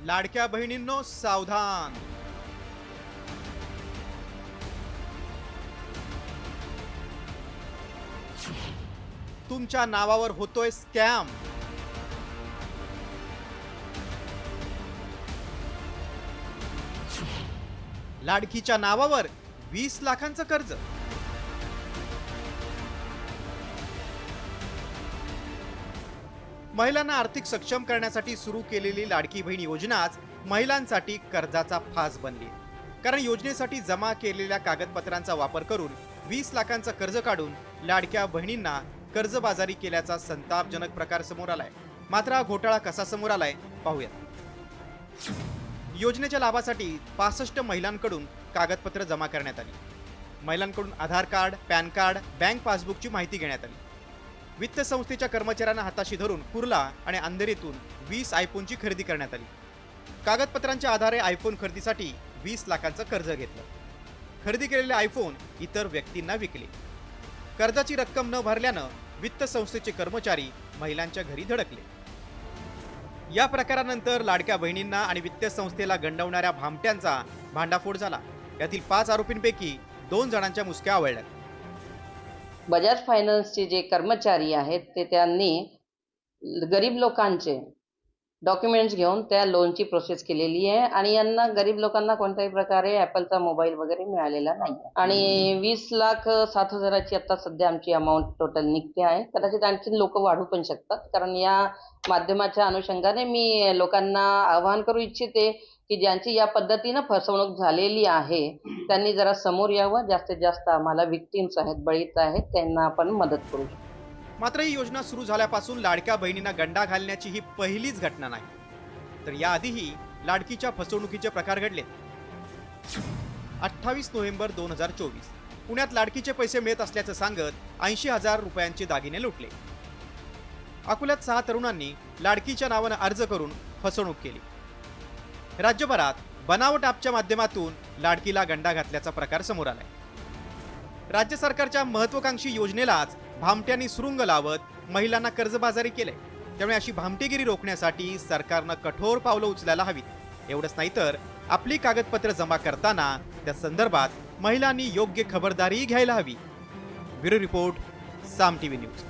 लाडक्या बहिणींनो सावधान. तुमच्या नावावर होतोय स्कॅम. लाडकीच्या नावावर 20 लाखांचं कर्ज. महिलांना आर्थिक सक्षम करण्यासाठी सुरू केलेली लाडकी बहीण योजनाच महिलांसाठी कर्जाचा फास बनली. कारण योजनेसाठी जमा केलेल्या कागदपत्रांचा वापर करून 20 लाखांचं कर्ज काढून लाडक्या बहिणींना कर्जबाजारी केल्याचा संतापजनक प्रकार समोर आलाय. मात्र हा घोटाळा कसा समोर आलाय पाहूयात. योजनेच्या लाभासाठी 65 महिलांकडून कागदपत्र जमा करण्यात आली. महिलांकडून आधार कार्ड, पॅन कार्ड, बँक पासबुकची माहिती घेण्यात आली. वित्त संस्थेच्या कर्मचाऱ्यांना हाताशी धरून कुर्ला आणि अंधेरीतून 20 आयफोनची खरेदी करण्यात आली. कागदपत्रांच्या आधारे आयफोन खरेदीसाठी 20 लाखांचं कर्ज घेतलं. खरेदी केलेले आयफोन इतर व्यक्तींना विकले. कर्जाची रक्कम न भरल्यानं वित्त संस्थेचे कर्मचारी महिलांच्या घरी धडकले. या प्रकारानंतर लाडक्या बहिणींना आणि वित्त संस्थेला गंडवणाऱ्या भामट्यांचा भांडाफोड झाला. यातील 5 आरोपींपैकी 2 जणांच्या मुसक्या आवळल्या. बजाज फायनान्सचे जे कर्मचारी आहेत त्यांनी गरीब लोकांचे डॉक्युमेंट्स घेऊन त्या लोनची प्रोसेस केलेली आहे आणि यांना गरीब लोकांना कोणत्याही प्रकारे ॲपलचा मोबाईल वगैरे मिळालेला नाही. आणि 20,07,000ची आता सध्या आमची अमाऊंट टोटल निघते आहे. कदाचित आणखी लोक वाढू पण शकतात. कारण या माध्यमाच्या अनुषंगाने मी लोकांना आवाहन करू इच्छिते की ज्यांची या पद्धतीनं फसवणूक झालेली आहे त्यांनी जरा समोर यावं. जास्तीत जास्त आम्हाला विक्टिम्स आहेत, बळीत आहेत, त्यांना आपण मदत करू शकतो. मात्र ही योजना सुरू झाल्यापासून लाडक्या बहिणींना गंडा घालण्याची ही पहिलीच घटना नाही. तर याआधीही लाडकीच्या फसवणुकीचे प्रकार घडले. 28 नोव्हेंबर 2024 पुण्यात लाडकीचे पैसे मिळत असल्याचं सांगत 80,000 रुपयांचे दागिने लुटले. अकोल्यात 6 तरुणांनी लाडकीच्या नावानं अर्ज करून फसवणूक केली. राज्यभरात बनावट ॲपच्या माध्यमातून लाडकीला गंडा घातल्याचा प्रकार समोर आलाय. राज्य सरकारच्या महत्वाकांक्षी योजनेलाच भामट्यांनी सुरुंग लावत महिलांना कर्जबाजारी केले. त्यामुळे अशी भामटेगिरी रोखण्यासाठी सरकारनं कठोर पावलं उचलायला हवीत. एवढंच नाही तर आपली कागदपत्र जमा करताना त्या संदर्भात महिलांनी योग्य खबरदारी घ्यायला हवी. ब्युरो रिपोर्ट, साम टीव्ही न्यूज.